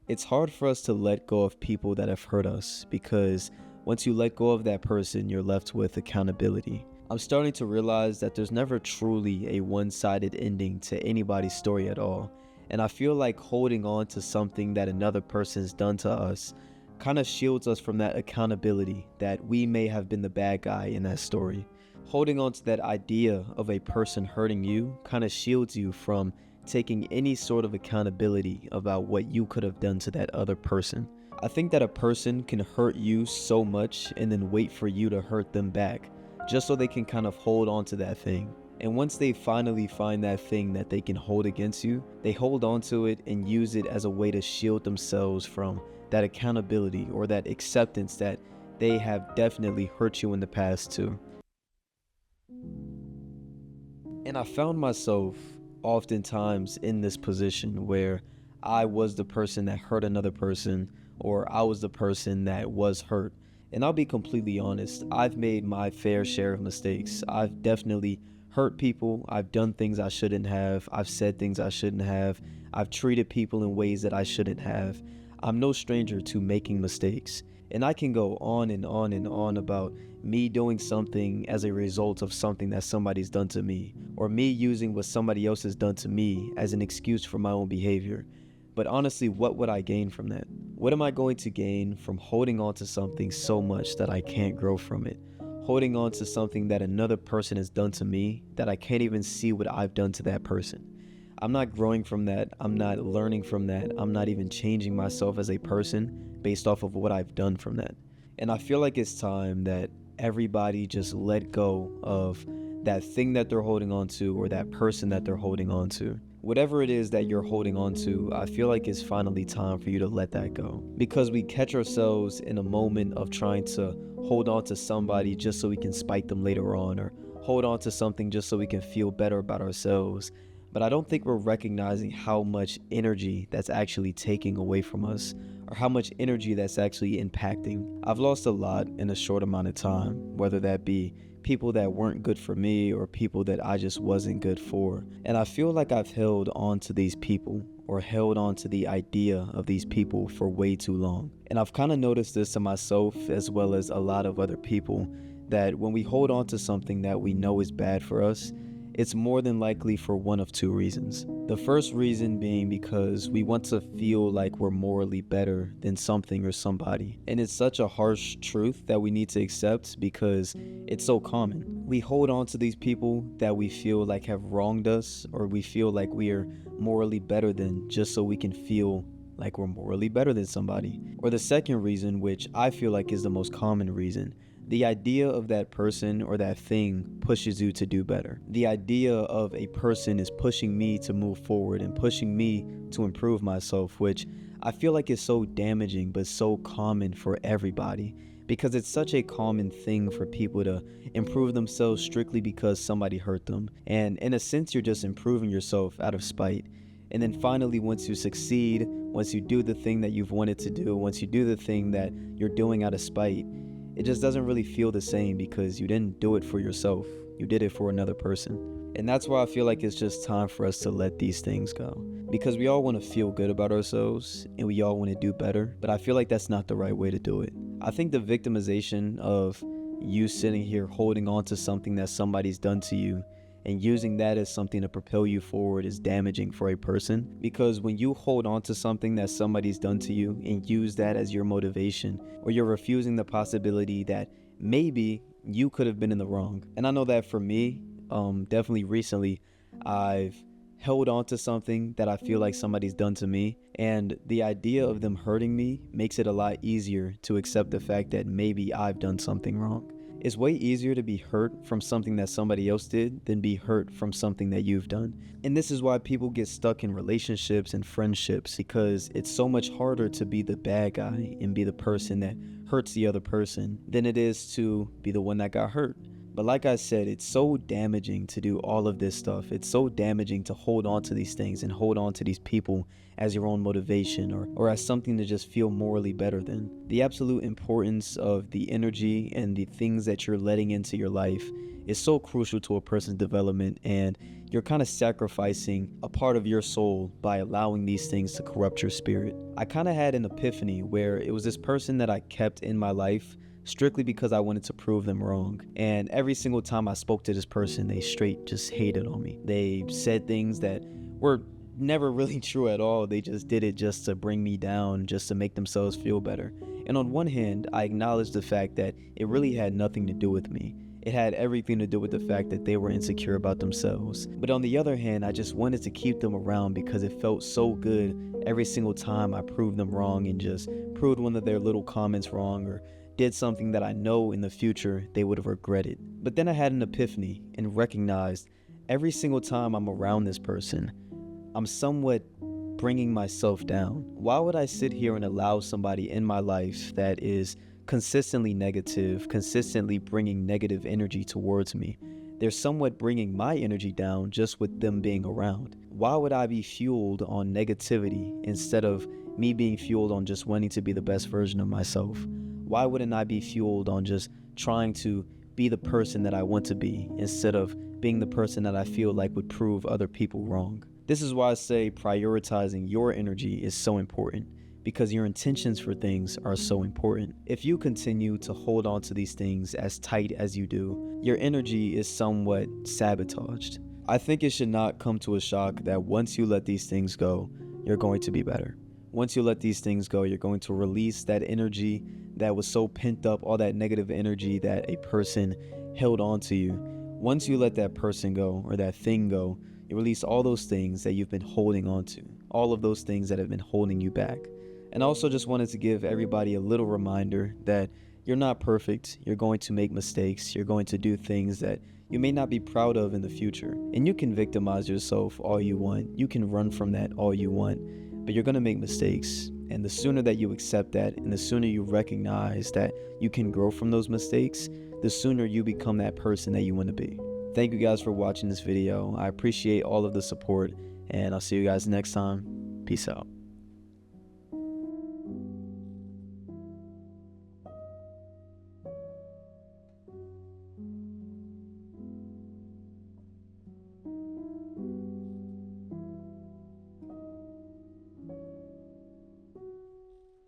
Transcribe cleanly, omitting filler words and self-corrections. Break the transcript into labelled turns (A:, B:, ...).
A: It's hard for us to let go of people that have hurt us because once you let go of that person, you're left with accountability. I'm starting to realize that there's never truly a one-sided ending to anybody's story at all. And I feel like holding on to something that another person's done to us kind of shields us from that accountability that we may have been the bad guy in that story. Holding on to that idea of a person hurting you kind of shields you from taking any sort of accountability about what you could have done to that other person. I think that a person can hurt you so much and then wait for you to hurt them back, just so they can kind of hold on to that thing. And once they finally find that thing that they can hold against you, they hold on to it and use it as a way to shield themselves from that accountability or that acceptance that they have definitely hurt you in the past too. And I found myself oftentimes in this position where I was the person that hurt another person, or I was the person that was hurt. And I'll be completely honest, I've made my fair share of mistakes. I've definitely hurt people. I've done things I shouldn't have. I've said things I shouldn't have. I've treated people in ways that I shouldn't have. I'm no stranger to making mistakes. And I can go on and on and on about me doing something as a result of something that somebody's done to me, or me using what somebody else has done to me as an excuse for my own behavior. But honestly, what would I gain from that? What am I going to gain from holding on to something so much that I can't grow from it? Holding on to something that another person has done to me that I can't even see what I've done to that person. I'm not growing from that. I'm not learning from that. I'm not even changing myself as a person based off of what I've done from that. And I feel like it's time that everybody just let go of that thing that they're holding on to, or that person that they're holding on to. Whatever it is that you're holding on to, I feel like it's finally time for you to let that go. Because we catch ourselves in a moment of trying to hold on to somebody just so we can spite them later on, or hold on to something just so we can feel better about ourselves. But I don't think we're recognizing how much energy that's actually taking away from us, or how much energy that's actually impacting. I've lost a lot in a short amount of time, whether that be people that weren't good for me or people that I just wasn't good for. And I feel like I've held on to these people, or held on to the idea of these people, for way too long. And I've kind of noticed this in myself as well as a lot of other people, that when we hold on to something that we know is bad for us, it's more than likely for one of two reasons. The first reason being because we want to feel like we're morally better than something or somebody. And it's such a harsh truth that we need to accept because it's so common. We hold on to these people that we feel like have wronged us, or we feel like we are morally better than, just so we can feel like we're morally better than somebody. Or the second reason, which I feel like is the most common reason, the idea of that person or that thing pushes you to do better. The idea of a person is pushing me to move forward and pushing me to improve myself, which I feel like is so damaging but so common for everybody, because it's such a common thing for people to improve themselves strictly because somebody hurt them. And in a sense, you're just improving yourself out of spite. And then finally, once you succeed, once you do the thing that you've wanted to do, once you do the thing that you're doing out of spite, it just doesn't really feel the same because you didn't do it for yourself. You did it for another person. And that's why I feel like it's just time for us to let these things go. Because we all want to feel good about ourselves and we all want to do better, but I feel like that's not the right way to do it. I think the victimization of you sitting here holding on to something that somebody's done to you and using that as something to propel you forward is damaging for a person. Because when you hold on to something that somebody's done to you and use that as your motivation, or you're refusing the possibility that maybe you could have been in the wrong. And I know that for me, definitely recently, I've held on to something that I feel like somebody's done to me, and the idea of them hurting me makes it a lot easier to accept the fact that maybe I've done something wrong. It's way easier to be hurt from something that somebody else did than be hurt from something that you've done. And this is why people get stuck in relationships and friendships, because it's so much harder to be the bad guy and be the person that hurts the other person than it is to be the one that got hurt. But like I said, it's so damaging to do all of this stuff. It's so damaging to hold on to these things and hold on to these people as your own motivation, or as something to just feel morally better than. The absolute importance of the energy and the things that you're letting into your life is so crucial to a person's development, and you're kind of sacrificing a part of your soul by allowing these things to corrupt your spirit. I kind of had an epiphany where it was this person that I kept in my life strictly because I wanted to prove them wrong. And every single time I spoke to this person, they straight just hated on me. They said things that were never really true at all. They just did it just to bring me down, just to make themselves feel better. And on one hand, I acknowledged the fact that it really had nothing to do with me. It had everything to do with the fact that they were insecure about themselves. But on the other hand, I just wanted to keep them around because it felt so good every single time I proved them wrong and just proved one of their little comments wrong or did something that I know in the future they would have regretted. But then I had an epiphany and recognized every single time I'm around this person, I'm somewhat bringing myself down. Why would I sit here and allow somebody in my life that is consistently negative, consistently bringing negative energy towards me? They're somewhat bringing my energy down just with them being around. Why would I be fueled on negativity instead of me being fueled on just wanting to be the best version of myself? Why wouldn't I be fueled on just trying to be the person that I want to be instead of being the person that I feel like would prove other people wrong? This is why I say prioritizing your energy is so important, because your intentions for things are so important. If you continue to hold on to these things as tight as you do, your energy is somewhat sabotaged. I think it should not come to a shock that once you let these things go, you're going to be better. Once you let these things go, you're going to release that energy that was so pent up, all that negative energy that a person held on to you. Once you let that person go or that thing go, you release all those things that you've been holding on to, all of those things that have been holding you back. And I also just wanted to give everybody a little reminder that you're not perfect. You're going to make mistakes. You're going to do things that you may not be proud of in the future. And you can victimize yourself all you want. You can run from that all you want. But you're going to make mistakes. And the sooner that you accept that, and the sooner you recognize that you can grow from those mistakes, the sooner you become that person that you want to be. Thank you guys for watching this video. I appreciate all of the support, and I'll see you guys next time. Peace out.